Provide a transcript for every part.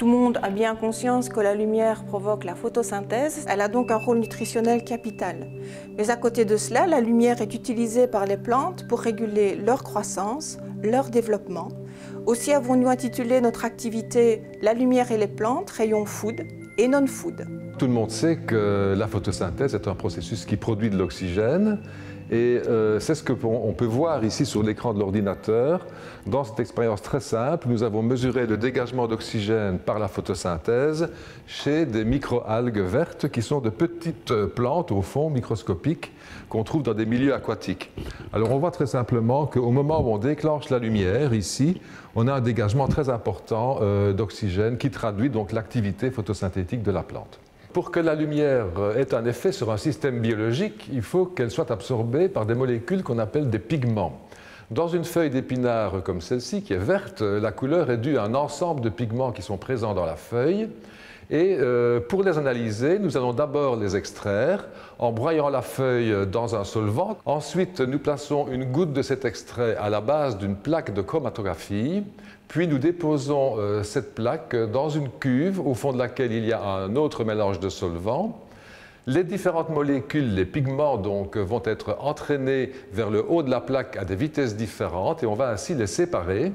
Tout le monde a bien conscience que la lumière provoque la photosynthèse, elle a donc un rôle nutritionnel capital. Mais à côté de cela, la lumière est utilisée par les plantes pour réguler leur croissance, leur développement. Aussi avons-nous intitulé notre activité « La lumière et les plantes, rayon food et non-food ». Tout le monde sait que la photosynthèse est un processus qui produit de l'oxygène et c'est ce qu'on peut voir ici sur l'écran de l'ordinateur. Dans cette expérience très simple, nous avons mesuré le dégagement d'oxygène par la photosynthèse chez des microalgues vertes qui sont de petites plantes au fond microscopiques qu'on trouve dans des milieux aquatiques. Alors on voit très simplement qu'au moment où on déclenche la lumière, ici, on a un dégagement très important d'oxygène qui traduit donc l'activité photosynthétique de la plante. Pour que la lumière ait un effet sur un système biologique, il faut qu'elle soit absorbée par des molécules qu'on appelle des pigments. Dans une feuille d'épinard comme celle-ci, qui est verte, la couleur est due à un ensemble de pigments qui sont présents dans la feuille. Et pour les analyser, nous allons d'abord les extraire en broyant la feuille dans un solvant. Ensuite, nous plaçons une goutte de cet extrait à la base d'une plaque de chromatographie. Puis nous déposons cette plaque dans une cuve au fond de laquelle il y a un autre mélange de solvants. Les différentes molécules, les pigments donc, vont être entraînés vers le haut de la plaque à des vitesses différentes et on va ainsi les séparer.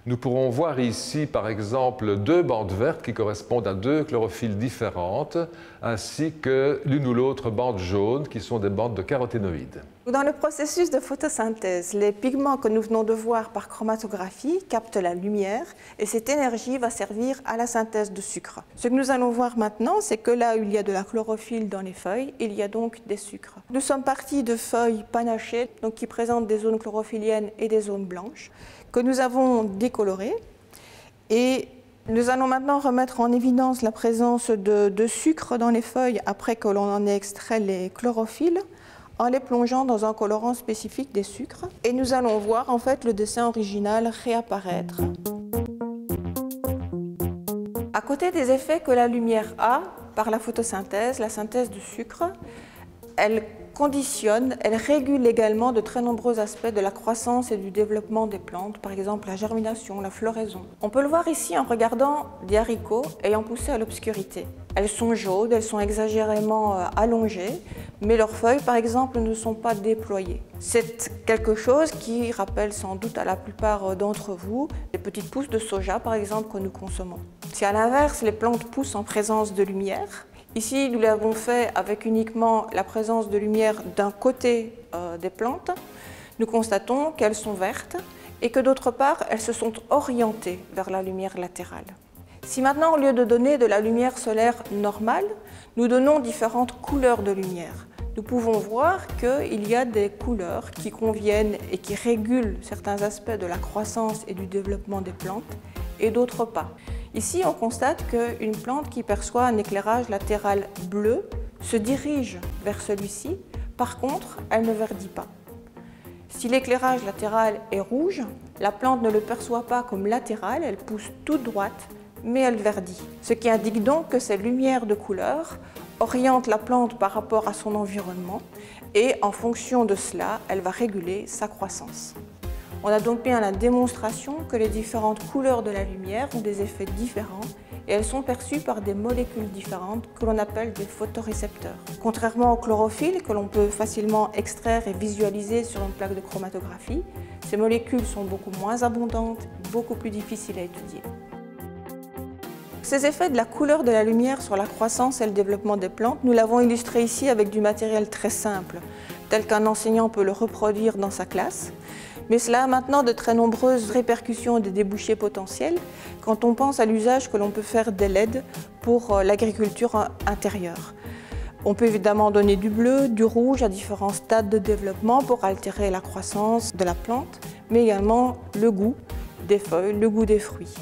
Nous pourrons voir ici, par exemple, deux bandes vertes qui correspondent à deux chlorophylles différentes, ainsi que l'une ou l'autre bande jaune qui sont des bandes de caroténoïdes. Dans le processus de photosynthèse, les pigments que nous venons de voir par chromatographie captent la lumière et cette énergie va servir à la synthèse de sucre. Ce que nous allons voir maintenant, c'est que là où il y a de la chlorophylle dans les feuilles, il y a donc des sucres. Nous sommes partis de feuilles panachées, donc qui présentent des zones chlorophylliennes et des zones blanches, que nous avons décolorées. Et nous allons maintenant remettre en évidence la présence de sucre dans les feuilles après que l'on en ait extrait les chlorophylles, en les plongeant dans un colorant spécifique des sucres. Et nous allons voir en fait le dessin original réapparaître. À côté des effets que la lumière a par la photosynthèse, la synthèse de sucre, elle conditionne, elle régule également de très nombreux aspects de la croissance et du développement des plantes, par exemple la germination, la floraison. On peut le voir ici en regardant des haricots ayant poussé à l'obscurité. Elles sont jaunes, elles sont exagérément allongées, mais leurs feuilles, par exemple, ne sont pas déployées. C'est quelque chose qui rappelle sans doute à la plupart d'entre vous les petites pousses de soja, par exemple, que nous consommons. Si à l'inverse, les plantes poussent en présence de lumière, ici, nous l'avons fait avec uniquement la présence de lumière d'un côté des plantes. Nous constatons qu'elles sont vertes et que d'autre part, elles se sont orientées vers la lumière latérale. Si maintenant, au lieu de donner de la lumière solaire normale, nous donnons différentes couleurs de lumière, nous pouvons voir qu'il y a des couleurs qui conviennent et qui régulent certains aspects de la croissance et du développement des plantes et d'autres pas. Ici, on constate qu'une plante qui perçoit un éclairage latéral bleu se dirige vers celui-ci. Par contre, elle ne verdit pas. Si l'éclairage latéral est rouge, la plante ne le perçoit pas comme latéral, elle pousse toute droite, mais elle verdit. Ce qui indique donc que ces lumières de couleur orientent la plante par rapport à son environnement et en fonction de cela, elle va réguler sa croissance. On a donc bien la démonstration que les différentes couleurs de la lumière ont des effets différents et elles sont perçues par des molécules différentes que l'on appelle des photorécepteurs. Contrairement au chlorophylle que l'on peut facilement extraire et visualiser sur une plaque de chromatographie, ces molécules sont beaucoup moins abondantes, beaucoup plus difficiles à étudier. Ces effets de la couleur de la lumière sur la croissance et le développement des plantes, nous l'avons illustré ici avec du matériel très simple, tel qu'un enseignant peut le reproduire dans sa classe. Mais cela a maintenant de très nombreuses répercussions et des débouchés potentiels quand on pense à l'usage que l'on peut faire des LED pour l'agriculture intérieure. On peut évidemment donner du bleu, du rouge à différents stades de développement pour altérer la croissance de la plante, mais également le goût des feuilles, le goût des fruits.